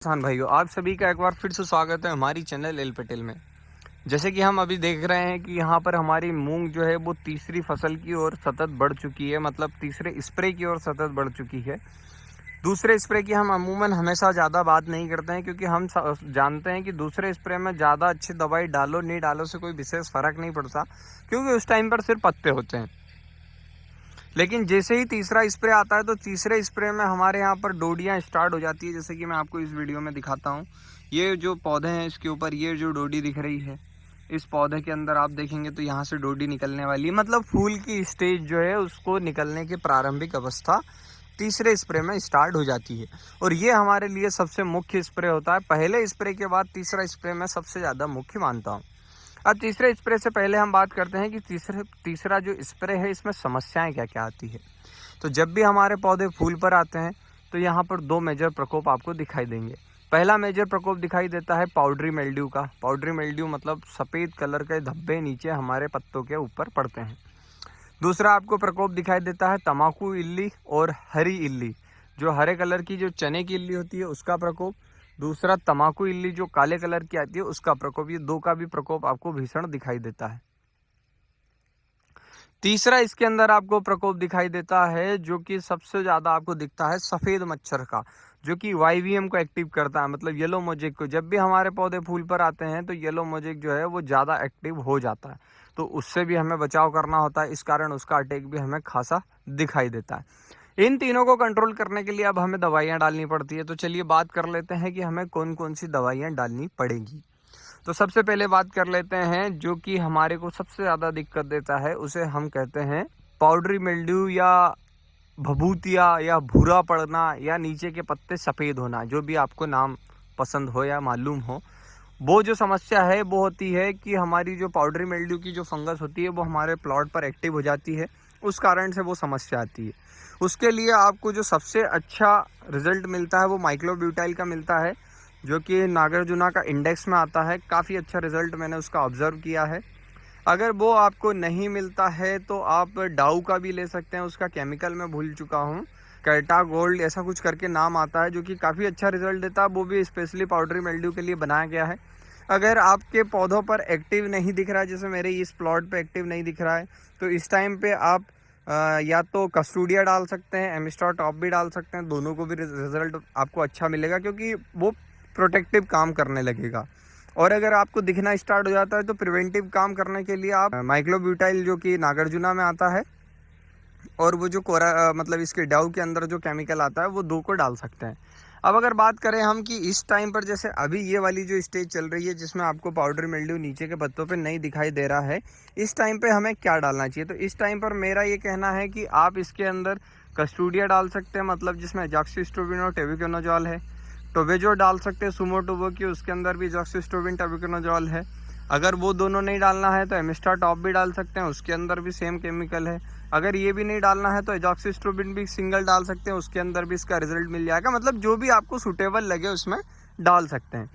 किसान भाइयों, आप सभी का एक बार फिर से स्वागत है हमारी चैनल एल पटेल में। जैसे कि हम अभी देख रहे हैं कि यहाँ पर हमारी मूंग जो है वो तीसरी फसल की ओर सतत बढ़ चुकी है, मतलब तीसरे स्प्रे की ओर सतत बढ़ चुकी है। दूसरे स्प्रे की हम अमूमन हमेशा ज़्यादा बात नहीं करते हैं, क्योंकि हम जानते हैं कि दूसरे स्प्रे में ज़्यादा अच्छी दवाई डालो नहीं डालो से कोई विशेष फ़र्क नहीं पड़ता, क्योंकि उस टाइम पर सिर्फ पत्ते होते हैं। लेकिन जैसे ही तीसरा स्प्रे आता है तो तीसरे स्प्रे में हमारे यहाँ पर डोडियाँ स्टार्ट हो जाती है। जैसे कि मैं आपको इस वीडियो में दिखाता हूँ, ये जो पौधे हैं इसके ऊपर ये जो डोडी दिख रही है, इस पौधे के अंदर आप देखेंगे तो यहाँ से डोडी निकलने वाली है, मतलब फूल की स्टेज जो है उसको निकलने की प्रारंभिक अवस्था तीसरे स्प्रे में स्टार्ट हो जाती है। और ये हमारे लिए सबसे मुख्य स्प्रे होता है। पहले स्प्रे के बाद तीसरा स्प्रे मैं सबसे ज़्यादा मुख्य मानता हूँ। अब तीसरे स्प्रे से पहले हम बात करते हैं कि तीसरा जो स्प्रे है इसमें समस्याएं क्या क्या आती है। तो जब भी हमारे पौधे फूल पर आते हैं तो यहाँ पर दो मेजर प्रकोप आपको दिखाई देंगे। पहला मेजर प्रकोप दिखाई देता है पाउडरी मिल्ड्यू का। पाउडरी मिल्ड्यू मतलब सफ़ेद कलर के धब्बे नीचे हमारे पत्तों के ऊपर पड़ते हैं। दूसरा आपको प्रकोप दिखाई देता है तम्बाकू इल्ली और हरी इल्ली, जो हरे कलर की जो चने की इल्ली होती है उसका प्रकोप। दूसरा तम्बाकू इल्ली जो काले कलर की आती है उसका प्रकोप। ये दो का भी प्रकोप आपको भीषण दिखाई देता है। तीसरा इसके अंदर आपको प्रकोप दिखाई देता है जो कि सबसे ज़्यादा आपको दिखता है सफ़ेद मच्छर का, जो कि वाईवीएम को एक्टिव करता है, मतलब येलो मोजेक को। जब भी हमारे पौधे फूल पर आते हैं तो येलो मोजेक जो है वो ज़्यादा एक्टिव हो जाता है, तो उससे भी हमें बचाव करना होता है। इस कारण उसका अटैक भी हमें खासा दिखाई देता है। इन तीनों को कंट्रोल करने के लिए अब हमें दवाइयाँ डालनी पड़ती है। तो चलिए बात कर लेते हैं कि हमें कौन कौन सी दवाइयाँ डालनी पड़ेगी। तो सबसे पहले बात कर लेते हैं जो कि हमारे को सबसे ज़्यादा दिक्कत देता है, उसे हम कहते हैं पाउडरी मिल्ड्यू या भभूतिया या भूरा पड़ना या नीचे के पत्ते सफ़ेद होना, जो भी आपको नाम पसंद हो या मालूम हो। वो जो समस्या है वो होती है कि हमारी जो पाउडरी मिल्ड्यू की जो फंगस होती है वो हमारे प्लॉट पर एक्टिव हो जाती है, उस कारण से वो समस्या आती है। उसके लिए आपको जो सबसे अच्छा रिजल्ट मिलता है वो माइक्लोब्यूटाइल का मिलता है, जो कि नागार्जुना का इंडेक्स में आता है। काफ़ी अच्छा रिजल्ट मैंने उसका ऑब्ज़र्व किया है। अगर वो आपको नहीं मिलता है तो आप डाउ का भी ले सकते हैं, उसका केमिकल मैं भूल चुका हूँ, कैटा गोल्ड ऐसा कुछ करके नाम आता है, जो कि काफ़ी अच्छा रिजल्ट देता है। वो भी स्पेशली पाउडरी मिल्ड्यू के लिए बनाया गया है। अगर आपके पौधों पर एक्टिव नहीं दिख रहा है, जैसे मेरे इस प्लॉट पे एक्टिव नहीं दिख रहा है, तो इस टाइम पे आप या तो कस्टूडिया डाल सकते हैं, एमिस्टर टॉप भी डाल सकते हैं। दोनों को भी रिजल्ट आपको अच्छा मिलेगा, क्योंकि वो प्रोटेक्टिव काम करने लगेगा। और अगर आपको दिखना स्टार्ट हो जाता है तो प्रिवेंटिव काम करने के लिए आप माइक्लोब्यूटाइल जो कि नागार्जुना में आता है, और वो जो कोरा मतलब इसके डाउ के अंदर जो केमिकल आता है वो दो को डाल सकते हैं। अब अगर बात करें हम कि इस टाइम पर जैसे अभी ये वाली जो स्टेज चल रही है जिसमें आपको पाउडर मिल्ड्यू नीचे के पत्तों पे नहीं दिखाई दे रहा है, इस टाइम पे हमें क्या डालना चाहिए? तो इस टाइम पर मेरा ये कहना है कि आप इसके अंदर कस्टूडिया डाल सकते हैं, मतलब जिसमें एजॉक्सिस्ट्रोबिन और टेबुकोनाजोल है। टोबेजो डाल सकते हैं सुमोटोबो की, उसके अंदर भी एजॉक्सिस्ट्रोबिन टेबुकोनाजोल है। अगर वो दोनों नहीं डालना है तो एमिस्टर टॉप भी डाल सकते हैं, उसके अंदर भी सेम केमिकल है। अगर ये भी नहीं डालना है तो एजॉक्सिस्ट्रोबिन भी सिंगल डाल सकते हैं, उसके अंदर भी इसका रिजल्ट मिल जाएगा। मतलब जो भी आपको सूटेबल लगे उसमें डाल सकते हैं।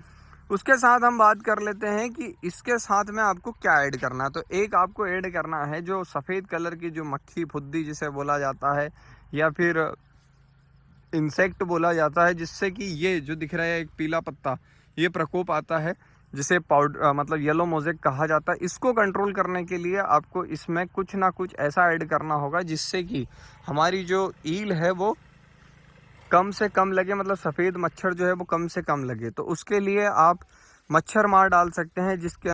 उसके साथ हम बात कर लेते हैं कि इसके साथ में आपको क्या ऐड करना है। तो एक आपको ऐड करना है जो सफ़ेद कलर की जो मक्खी फुद्दी जिसे बोला जाता है, या फिर इंसेक्ट बोला जाता है, जिससे कि ये जो दिख रहा है एक पीला पत्ता, ये प्रकोप आता है, जिसे पाउडर मतलब येलो मोजेक कहा जाता है। इसको कंट्रोल करने के लिए आपको इसमें कुछ ना कुछ ऐसा ऐड करना होगा जिससे कि हमारी जो ईल है वो कम से कम लगे, मतलब सफ़ेद मच्छर जो है वो कम से कम लगे। तो उसके लिए आप मच्छर मार डाल सकते हैं, जिसके